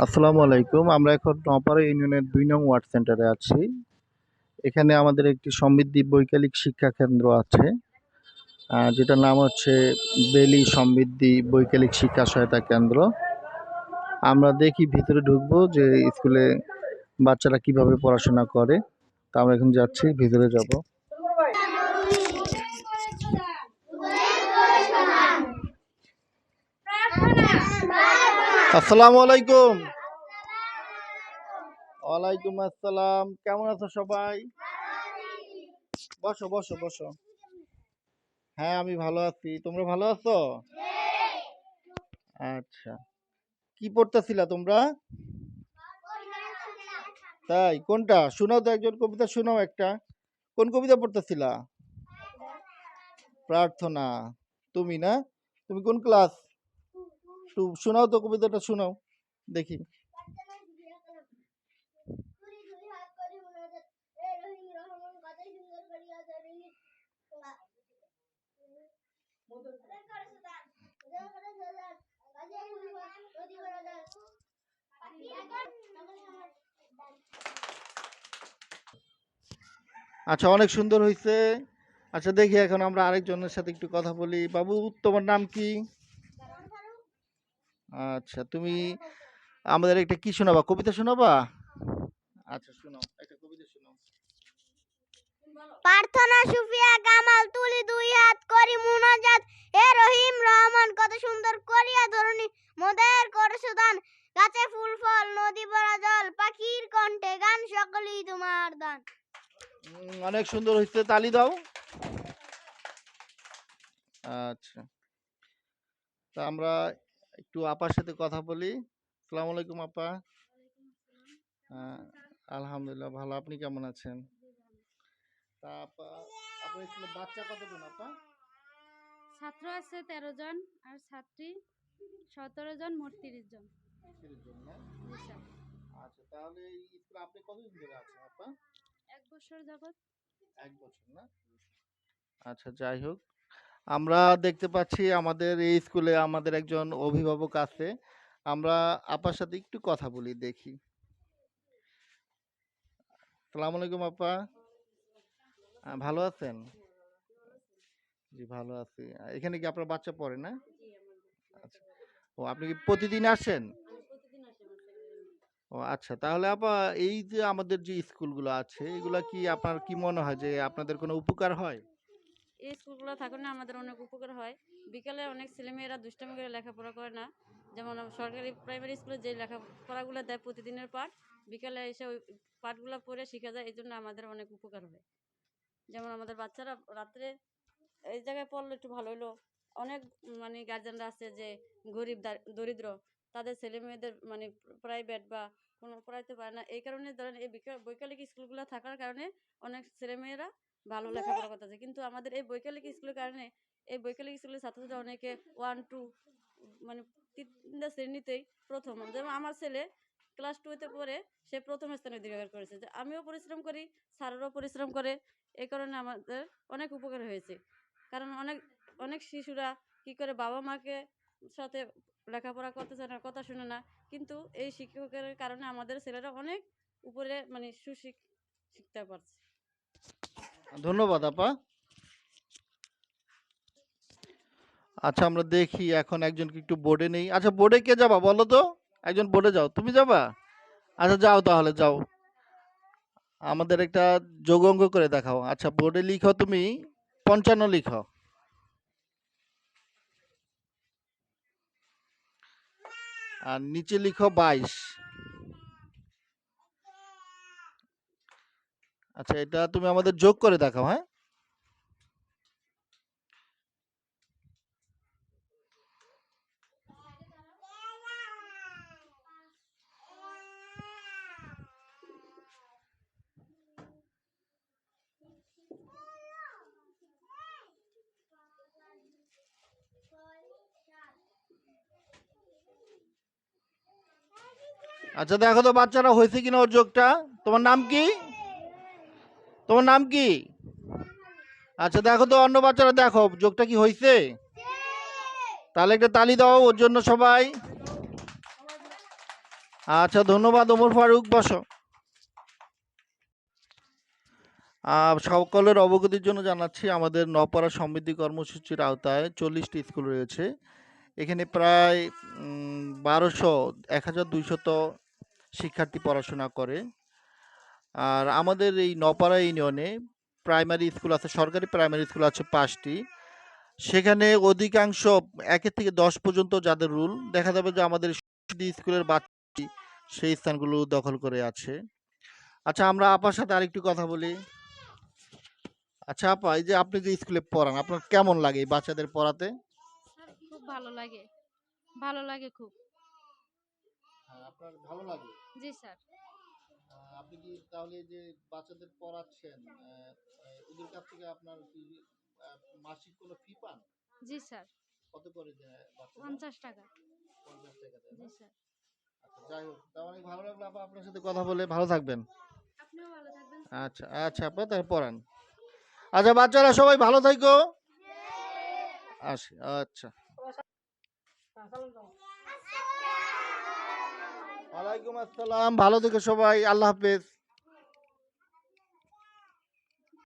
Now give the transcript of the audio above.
আসসালামু আলাইকুম। আমরা এখন নওপাড়া ইউনিয়নের ২ নং ওয়ার্ড সেন্টারে আছি। এখানে আমাদের একটি সমৃদ্ধি বৈকালিক শিক্ষা কেন্দ্র আছে। যেটার নাম হচ্ছে বেলি সমৃদ্ধি বৈকালিক শিক্ষা সহায়তা কেন্দ্র। আমরা দেখি ভিতরে ঢুকবো যে স্কুলে বাচ্চারা কিভাবে পড়াশোনা করে। তা আমরা এখন যাচ্ছি, ভিতরে যাব। আসসালামু আলাইকুম। ওয়ালাইকুম আসসালাম। কেমন আছো সবাই? বসো বসো বসো। হ্যাঁ, আমি ভালো আছি। তোমরা ভালো আছো? আচ্ছা। কি পড়তেছিলা তোমরা? তাই? কোনটা? শোনাও তো, একজন কবিতা শোনাও একটা। কোন কবিতা পড়তেছিলা? প্রার্থনা। তুমি না? তুমি কোন ক্লাস? শোনাও তো, কবিতাটা শোনাও দেখি। আচ্ছা, অনেক সুন্দর হয়েছে। আচ্ছা, দেখি এখন আমরা আরেকজনের সাথে একটু কথা বলি। বাবু, তোমার নাম কি? আচ্ছা, তুমি আমাদের একটা কি শোনাবা? কবিতা শোনাবা? আচ্ছা, শোনাও, একটা কবিতা শোনাও। প্রার্থনা সুফিয়া কামাল তুলি দুই হাত করি মুনাজাত হে রহিম রহমান কত সুন্দর করিয়া ধরণী মোদের করছো দান গাছে ফুল ফল নদী ভরা জল পাখির কণ্ঠে গান সকলেই তোমার দান। অনেক সুন্দর হয়েছে, তালি দাও। আচ্ছা, তা আমরা একটু আপার সাথে কথা বলি। আসসালামু আলাইকুম আপা। আহ, আলহামদুলিল্লাহ ভালো। আপনি কেমন আছেন? তা আপা, আপনার স্কুলে বাচ্চা কতজন আপা? ছাত্র আছে 13 জন আর ছাত্রী 17 জন, মোট 30 জন। 30 জন না? আচ্ছা, তাহলে এই স্কুলে আপনি কতদিন ধরে আছেন আপা? 1 বছর যাবত। 1 বছর না? আচ্ছা, যাই হোক, আমরা দেখতে পাচ্ছি আমাদের এই স্কুলে আমাদের একজন অভিভাবক আছে। আমরা আপার সাথে একটু কথা বলি দেখি। আসসালামু আলাইকুম আপা। ভালো আছেন? জি, ভালো আছি। এখানে কি আপনার বাচ্চা পড়ে না? আচ্ছা। ও, আপনি কি প্রতিদিন আসেন? ও আচ্ছা, তাহলে আপা এই যে আমাদের যে স্কুলগুলো আছে এগুলা কি আপনার কি মনে হয় যে আপনাদের কোনো উপকার হয়? এই স্কুলগুলো থাকলে আমাদের অনেক উপকার হয়। বিকালে অনেক ছেলেমেয়েরা দুষ্টামি করে লেখাপড়া করে না। যেমন সরকারি প্রাইমারি স্কুলে যে লেখাপড়াগুলো দেয় প্রতিদিনের পাঠ, বিকালে এসে ওই পাঠগুলো পড়ে শিখা যায়। এই জন্য আমাদের অনেক উপকার হয়। যেমন আমাদের বাচ্চারা রাত্রে এই জায়গায় পড়লে একটু ভালো হলো। অনেক মানে গার্জেনরা আছে যে গরিব দরিদ্র, তাদের ছেলে মেয়েদের মানে প্রাইভেট বা কোনো পড়াইতে পারে না। এই কারণে ধরেন এই বৈকালিক স্কুলগুলো থাকার কারণে অনেক ছেলেমেয়েরা ভালো লেখাপড়া করতেছে। কিন্তু আমাদের এই বৈকালিক স্কুলের কারণে এই বৈকালিক স্কুলের ছাত্রছাত্রীরা অনেকে 1, 2 মানে 3টা শ্রেণীতেই প্রথম। যেমন আমার ছেলে ক্লাস 2-তে পড়ে, সে প্রথম স্থানে অধিকার করেছে। যে আমিও পরিশ্রম করি, স্যারেরাও পরিশ্রম করে। এই কারণে আমাদের অনেক উপকার হয়েছে। কারণ অনেক অনেক শিশুরা কি করে বাবা মাকে সাথে লেখাপড়া করতে চায় না, কথা শুনে না। কিন্তু এই শিক্ষকের কারণে আমাদের ছেলেরা অনেক উপরে মানে শিখতে পারছে। ধন্যবাদ আপা। আচ্ছা, আমরা দেখি এখন একজনকে একটু বোর্ডে নেই। আচ্ছা, বোর্ডে কে যাবা বলো তো? একজন বোর্ডে যাও, তুমি যাবা? আচ্ছা, যাও তাহলে, যাও। আমাদের একটা যোগ অঙ্ক করে দেখাও। আচ্ছা, বোর্ডে লিখো তুমি 55 লিখো। আর নিচে লিখো 22। আচ্ছা, এটা তুমি আমাদের যোগ করে দেখাও, হ্যাঁ? আচ্ছা, দেখো তো বাচ্চারা হয়েছে কিনা ওর যোগটা। তোমার নাম কি? তোমার নাম কি? আচ্ছা, দেখো তো অন্য বাচ্চারা, দেখো যোগটা কি হয়েছে। তাহলে একটা তালি দাও ওর জন্য সবাই। আচ্ছা, ধন্যবাদ ওমর ফারুক, বসো। সকলের অবগতির জন্য জানাচ্ছি আমাদের নপাড়া সমৃদ্ধি কর্মসূচির আওতায় 40টি স্কুল রয়েছে। এখানে প্রায় 1200 শিক্ষার্থী পড়াশোনা করে। আর আমাদের এই নপাড়া ইউনিয়নে প্রাইমারি স্কুল আছে, সরকারি প্রাইমারি স্কুল আছে 5টি। সেখানে অধিকাংশ 1 থেকে 10 পর্যন্ত যাদের রুল, দেখা যাবে যে আমাদের স্কুলের বাচ্চা সেই স্থানগুলো দখল করে আছে। আচ্ছা, আমরা আপার সাথে আরেকটু কথা বলি। আচ্ছা আপা, এই যে আপনি যে স্কুলে পড়ান, আপনার কেমন লাগে এই বাচ্চাদের পড়াতে? স্যার খুব ভালো লাগে, ভালো লাগে খুব। হ্যাঁ, আপনার ভালো লাগে। জি স্যার। আপনি কি তাহলে যে বাচ্চাদের পড়াচ্ছেন, ওদের কাছ থেকে আপনার কি মাসিক কোনো ফি পান? জি স্যার। কত করে দেয় বাচ্চারা? 50 টাকা। 50 টাকা দেয় জি না? স্যার। আচ্ছা, যাই হোক, তা অনেক ভালো লাগলো আপা আপনার সাথে কথা বলে। ভালো থাকবেন। আপনিও ভালো থাকবেন। আচ্ছা আচ্ছা আপা, তাহলে পড়ান। আচ্ছা বাচ্চারা সবাই ভালো থাকো। আসি, আচ্ছা। ওয়ালাইকুম আসসালাম, ভালো থেকো সবাই, আল্লাহ হাফেজ।